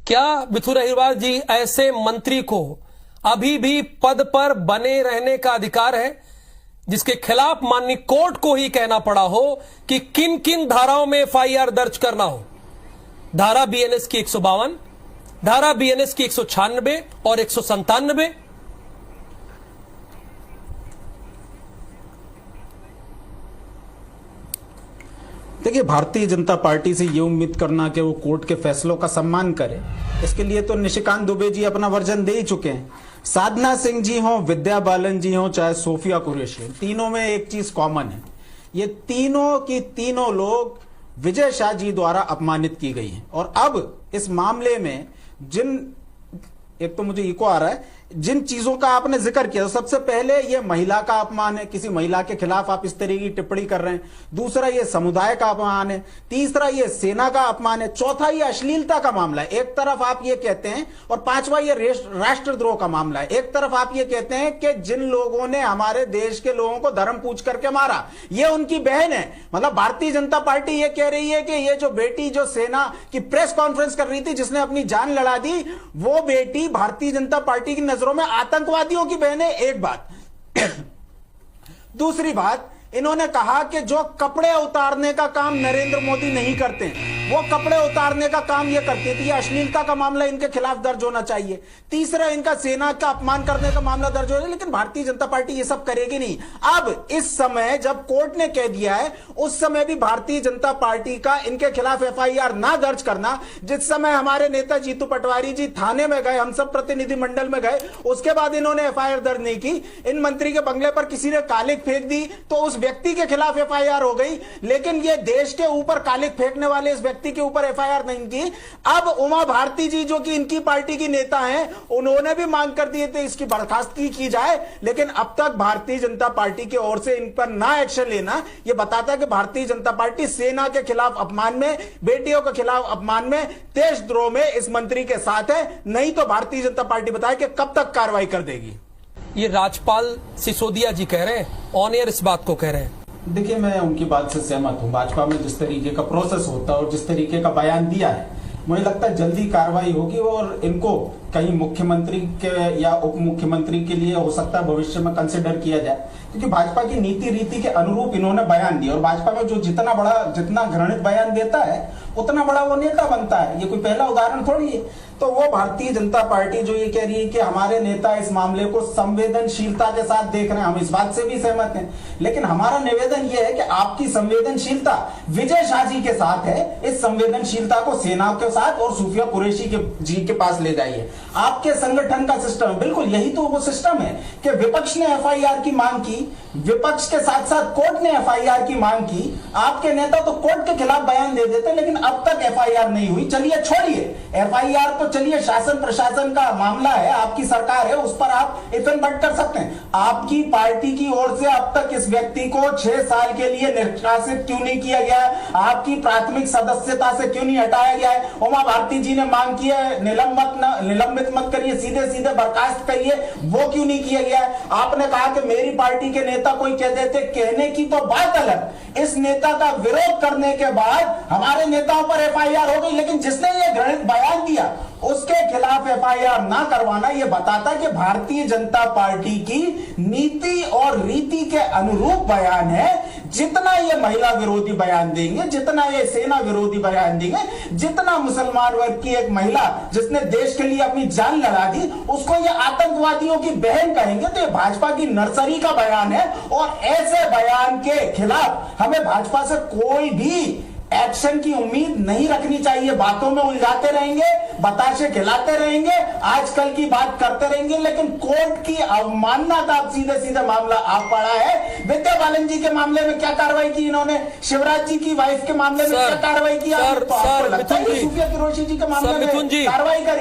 क्या मिथुन अहिरवार जी ऐसे मंत्री को अभी भी पद पर बने रहने का अधिकार है जिसके खिलाफ माननीय कोर्ट को ही कहना पड़ा हो कि किन किन धाराओं में एफआईआर दर्ज करना हो? धारा बीएनएस की 152, धारा बीएनएस की 196 और 197। देखिए, भारतीय जनता पार्टी से ये उम्मीद करना कि वो कोर्ट के फैसलों का सम्मान करे, इसके लिए तो निशिकांत दुबे जी अपना वर्जन दे ही चुके हैं। साधना सिंह जी हों, विद्या बालन जी हों, चाहे सोफिया कुरैशी हो, तीनों में एक चीज कॉमन है। ये तीनों की तीनों लोग विजय शाह जी द्वारा अपमानित की गई हैं। और अब इस मामले में एक तो मुझे इको आ रहा है, जिन चीजों का आपने जिक्र किया, सबसे पहले ये महिला का अपमान है, किसी महिला के खिलाफ आप इस तरह की टिप्पणी कर रहे हैं। दूसरा ये समुदाय का अपमान है। तीसरा ये सेना का अपमान है। चौथा ये अश्लीलता का मामला है। एक तरफ आप ये कहते हैं, और पांचवा ये राष्ट्रद्रोह का मामला है। एक तरफ आप ये कहते हैं कि जिन लोगों ने हमारे देश के लोगों को धर्म पूछ करके मारा ये उनकी बहन है। मतलब भारतीय जनता पार्टी ये कह रही है कि ये जो बेटी जो सेना की प्रेस कॉन्फ्रेंस कर रही थी, जिसने अपनी जान लड़ा दी, वो बेटी भारतीय जनता पार्टी की नजरों में आतंकवादियों की बहन है। एक बात। दूसरी बात, इन्होंने कहा कि जो कपड़े उतारने का काम नरेंद्र मोदी नहीं करते, वो कपड़े उतारने का काम ये करते थे। ये अश्लीलता का मामला इनके खिलाफ दर्ज होना चाहिए। तीसरा, इनका सेना का अपमान करने का मामला दर्ज हो रहा है। लेकिन भारतीय जनता पार्टी ये सब करेगी नहीं। अब इस समय जब कोर्ट ने कह दिया है, उस समय भी भारतीय जनता पार्टी का इनके खिलाफ एफआईआर ना दर्ज करना। जिस समय हमारे नेता जीतू पटवारी जी थाने में गए, हम सब प्रतिनिधिमंडल में गए, उसके बाद इन्होंने एफआईआर दर्ज नहीं की। इन मंत्री के बंगले पर किसी ने कालिक फेंक दी तो उस व्यक्ति के खिलाफ एफआईआर हो गई। लेकिन ये देश के ऊपर कालिक फेंकने वाले इस व्यक्ति के ऊपर एफआईआर नहीं की। अब उमा भारती जी, जो कि इनकी पार्टी की नेता हैं, उन्होंने भी मांग कर दिए थे इसकी बर्खास्तगी की जाए। लेकिन अब तक भारतीय जनता पार्टी की ओर से इन पर ना एक्शन लेना, यह बताता है कि भारतीय जनता पार्टी सेना के खिलाफ अपमान में, बेटियों के खिलाफ अपमान में, देशद्रोह में इस मंत्री के साथ है। नहीं तो भारतीय जनता पार्टी बताए कि कब तक कार्रवाई कर देगी। ये राज्यपाल सिसोदिया जी कह रहे हैं, ऑन एयर इस बात को कह रहे हैं। देखिए, मैं उनकी बात से सहमत हूं। भाजपा में जिस तरीके का प्रोसेस होता है और जिस तरीके का बयान दिया है, मुझे लगता है जल्दी कार्रवाई होगी और इनको कहीं मुख्यमंत्री के या उप मुख्यमंत्री के लिए हो सकता है भविष्य में कंसिडर किया जाए, क्योंकि भाजपा की नीति रीति के अनुरूप इन्होंने बयान दिया। और भाजपा में जो जितना घृणित बयान देता है उतना बड़ा वो नेता बनता है। ये कोई पहला उदाहरण थोड़ी है। तो वो भारतीय जनता पार्टी जो ये कह रही है कि हमारे नेता इस मामले को संवेदनशीलता के साथ देख रहे हैं, हम इस बात से भी सहमत हैं। लेकिन हमारा निवेदन यह है कि आपकी संवेदनशीलता विजय शाह जी के साथ है, इस संवेदनशीलता को सेना के साथ और सोफिया कुरैशी जी के पास ले जाइए। आपके संगठन का सिस्टम है, बिल्कुल यही तो वो सिस्टम है कि विपक्ष ने एफआईआर की मांग की, विपक्ष के साथ साथ कोर्ट ने एफआईआर की मांग की। आपके नेता तो कोर्ट के खिलाफ बयान दे देते, लेकिन अब तक एफआईआर नहीं हुई। चलिए छोड़िए एफआईआर, तो चलिए शासन प्रशासन का मामला है, आपकी सरकार है, उस पर आप इफन बट कर सकते हैं। आपकी पार्टी की ओर से अब तक इस व्यक्ति को 6 साल के लिए निष्कासित क्यों नहीं किया गया है? आपकी प्राथमिक सदस्यता से क्यों नहीं हटाया गया है? उमा भारती जी ने मांग की है निलंबित मत करिए, सीधे सीधे बर्खास्त करिए, वो क्यों नहीं किया गया है? आपने कहा कि मेरी पार्टी के नेता कोई कह देते, कहने की तो बात अलग, इस नेता का विरोध करने के बाद हमारे नेताओं पर एफआईआर हो गई। लेकिन जिसने ये घृणित बयान दिया उसके खिलाफ एफआईआर ना करवाना, यह बताता है कि भारतीय जनता पार्टी की नीति और रीति के अनुरूप बयान है। जितना ये महिला विरोधी बयान देंगे, जितना ये सेना विरोधी बयान देंगे, जितना मुसलमान वर्ग की एक महिला जिसने देश के लिए अपनी जान लड़ा दी, उसको ये आतंकवादियों की बहन कहेंगे, तो ये भाजपा की नर्सरी का बयान है। और ऐसे बयान के खिलाफ हमें भाजपा से कोई भी एक्शन की उम्मीद नहीं रखनी चाहिए। बातों में उलझाते रहेंगे, बताशे खिलाते रहेंगे, आजकल की बात करते रहेंगे, लेकिन कोर्ट की अवमानना का सीधे सीधे मामला आप पड़ा है। विद्या बालन जी के मामले में क्या कार्रवाई की इन्होंने? शिवराज जी की वाइफ के मामले में क्या कार्रवाई की? सोफिया कुरैशी जी के मामले में कार्रवाई करें।